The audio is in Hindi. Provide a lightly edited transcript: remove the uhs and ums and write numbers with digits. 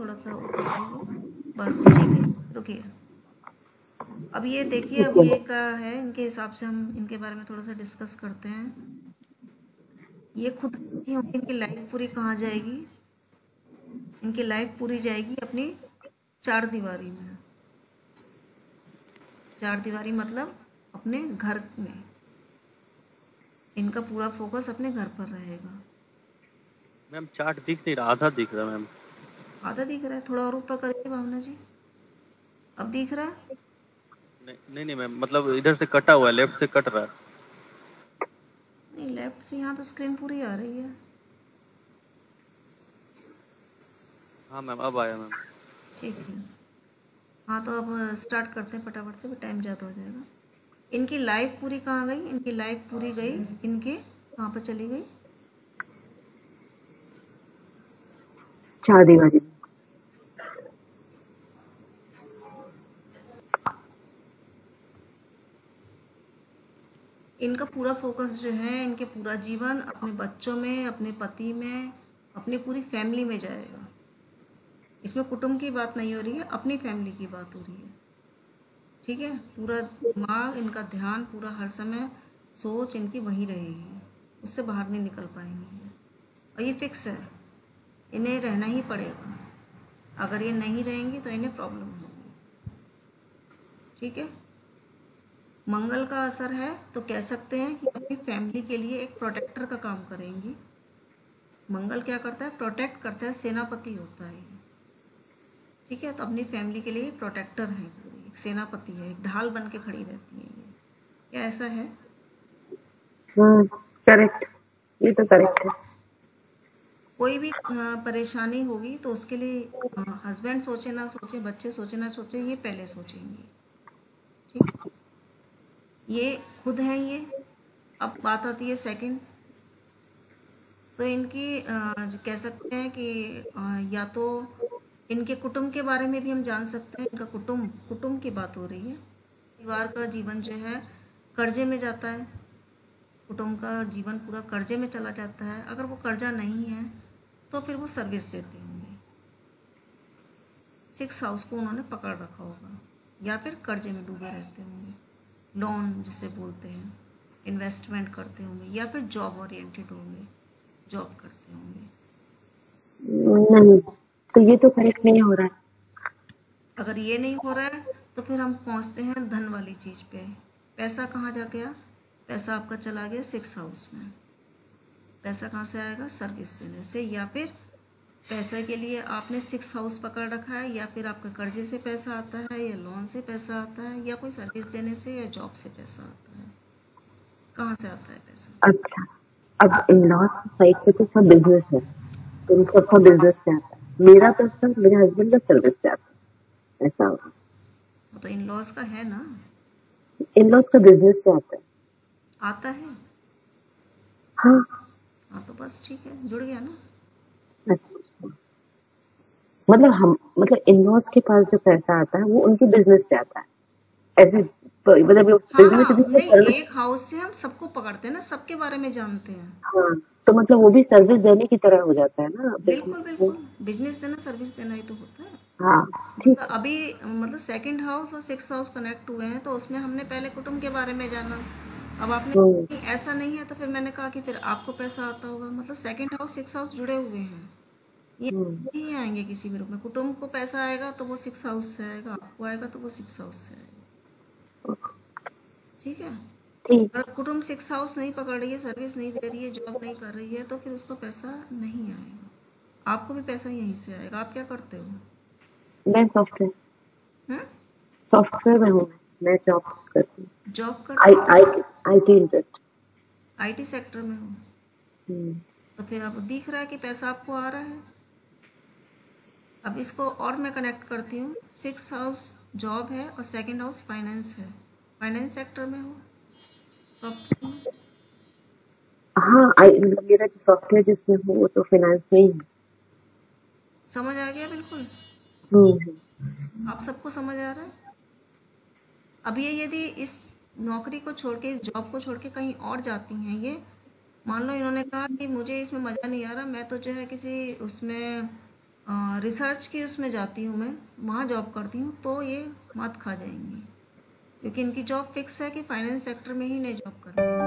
थोड़ा सा वो कर दीजिए। बस ठीक है, रुकिए। अब ये देखिए, अब ठीक ये है। का है, इनके हिसाब से हम इनके बारे में थोड़ा सा डिस्कस करते हैं। ये खुद ही होंगे, इनकी लाइफ पूरी कहाँ जाएगी? इनकी लाइफ पूरी जाएगी अपनी चार दीवारी में। चार दीवारी मतलब अपने घर में। इनका पूरा फोकस अपने घर पर रहेगा। मैम चार्ट दिख नहीं रहा, आधा दिख रहा मैम। आधा दिख रहा है, थोड़ा और ऊपर करिए भावना जी। अब दिख रहा है? नहीं नहीं मैम, मतलब इधर से कटा हुआ है, लेफ्ट से कट रहा है। नहीं, लेफ्ट से यहाँ तो स्क्रीन पूरी आ रही है। हाँ मैम, अब आया मैम। ठीक है। हाँ, तो अब स्टार्ट करते हैं फटाफट से, टाइम ज़्यादा हो जाएगा। इनकी लाइफ पूरी कहाँ गई? इनकी लाइफ पूरी गई इनके कहाँ पर चली गई? चार दीवारी। इनका पूरा फोकस जो है, इनके पूरा जीवन अपने बच्चों में, अपने पति में, अपनी पूरी फैमिली में जाएगा। इसमें कुटुंब की बात नहीं हो रही है, अपनी फैमिली की बात हो रही है। ठीक है, पूरा दिमाग इनका, ध्यान पूरा हर समय, सोच इनकी वहीं रहेगी, उससे बाहर नहीं निकल पाएंगे। और ये फिक्स है, इन्हें रहना ही पड़ेगा। अगर ये नहीं रहेंगी तो इन्हें प्रॉब्लम होगी। ठीक है। मंगल का असर है तो कह सकते हैं कि अपनी फैमिली के लिए एक प्रोटेक्टर का काम करेंगी। मंगल क्या करता है? प्रोटेक्ट करता है, सेनापति होता है ये। ठीक है, तो अपनी फैमिली के लिए प्रोटेक्टर है, एक सेनापति है, एक ढाल बन के खड़ी रहती है ये। क्या ऐसा है? करेक्ट, ये तो करेक्ट है। कोई भी परेशानी होगी तो उसके लिए हस्बैंड सोचे ना सोचे, बच्चे सोचे ना सोचे, ये पहले सोचेंगे। ठीक, ये खुद हैं ये। अब बात आती है सेकंड। तो इनकी कह सकते हैं कि या तो इनके कुटुंब के बारे में भी हम जान सकते हैं। इनका कुटुंब, कुटुंब की बात हो रही है। परिवार का जीवन जो है कर्जे में जाता है। कुटुंब का जीवन पूरा कर्जे में चला जाता है। अगर वो कर्जा नहीं है तो फिर वो सर्विस देते होंगे। 6 हाउस को उन्होंने पकड़ रखा होगा, या फिर कर्जे में डूबे रहते होंगे, लोन जिसे बोलते हैं, इन्वेस्टमेंट करते होंगे, या फिर जॉब ओरिएंटेड होंगे, जॉब करते होंगे। नहीं, तो ये तो करेक्ट नहीं हो रहा है। अगर ये नहीं हो रहा है तो फिर हम पहुंचते हैं धन वाली चीज़ पे। पैसा कहाँ जा गया? पैसा आपका चला गया 6 हाउस में। पैसा कहाँ से आएगा? सर्विस देने से, या फिर पैसे के लिए आपने 6 हाउस पकड़ रखा है, या फिर आपके कर्जे से पैसा आता है, या लोन से पैसा आता है, या कोई सर्विस देने से, या जॉब से पैसा आता है। कहाँ से आता है पैसा? अच्छा, अब इन लॉज साइड पे तो सब बिजनेस है, तो इन सबका बिजनेस से आता है। मेरा तो सब मेरे हस्बैंड का सर्विस से आता है, ऐसा होगा। तो इन लॉज का है ना? इन लॉज का बिजनेस से आता है। आता है। हाँ। हाँ, तो बस ठीक है, जुड़ गया ना। अच्छा, मतलब इन लॉज के पास जो पैसा आता है वो उनके बिजनेस से आता है, ऐसे मतलब बिजनेस हाँ, भी नहीं, सर्विस। एक हाउस से हम सबको पकड़ते हैं ना, सबके बारे में जानते हैं। हाँ, तो मतलब वो भी सर्विस देने की तरह हो जाता है ना बिजनेस बिल्कुल में। बिल्कुल, बिजनेस देना, सर्विस देना ही तो होता है। हाँ, ठीक मतलब है। अभी मतलब सेकंड हाउस और 6 हाउस कनेक्ट हुए हैं, तो उसमें हमने पहले कुटुंब के बारे में जाना। अब आपने हम्म, नहीं, ऐसा नहीं है, तो फिर मैंने कहा कि फिर आपको पैसा आता होगा। मतलब सेकंड हाउस 6 हाउस जुड़े हुए हैं, ये हम्म, नहीं आएंगे किसी भी रूप में। कुटुंब को पैसा आएगा तो वो 6 हाउस से आएगा, आपको आएगा तो वो 6 हाउस से आएगा। ठीक है। ठीक। अगर कुटुंब 6 हाउस नहीं पकड़ रही है, सर्विस नहीं दे रही है, जॉब नहीं कर रही है, तो फिर उसको पैसा नहीं आएगा। आपको भी पैसा यहीं से आएगा। आप क्या करते हो? मैं सॉफ्टवेयर हम्म? सॉफ्टवेयर में हूँ। मैं जॉब करती हूँ। जॉब आई करते हो? आई IT इंटरेस्ट। आईटी सेक्टर में हो? तो फिर अब दिख रहा है कि पैसा आपको आ रहा है। अब इसको और मैं कनेक्ट करती हूँ। 6 हाउस जॉब है और सेकंड हाउस फाइनेंस है। फाइनेंस सेक्टर में हो, सॉफ्टवेयर में। हाँ, मतलब मेरा जो सॉफ्टवेयर जिसमें हूँ वो तो फाइनेंस में ही है। समझ आ गया? बिल्कुल। हम्म, आप सबको समझ आ रहा है? अब ये यदि इस नौकरी को छोड़ के, इस जॉब को छोड़ के कहीं और जाती हैं, ये मान लो इन्होंने कहा कि मुझे इसमें मज़ा नहीं आ रहा, मैं तो जो है किसी उसमें रिसर्च की उसमें जाती हूँ मैं, वहाँ जॉब करती हूँ, तो ये मत खा जाएंगी, क्योंकि इनकी जॉब फिक्स है कि फाइनेंस सेक्टर में ही नहीं जॉब करनी है।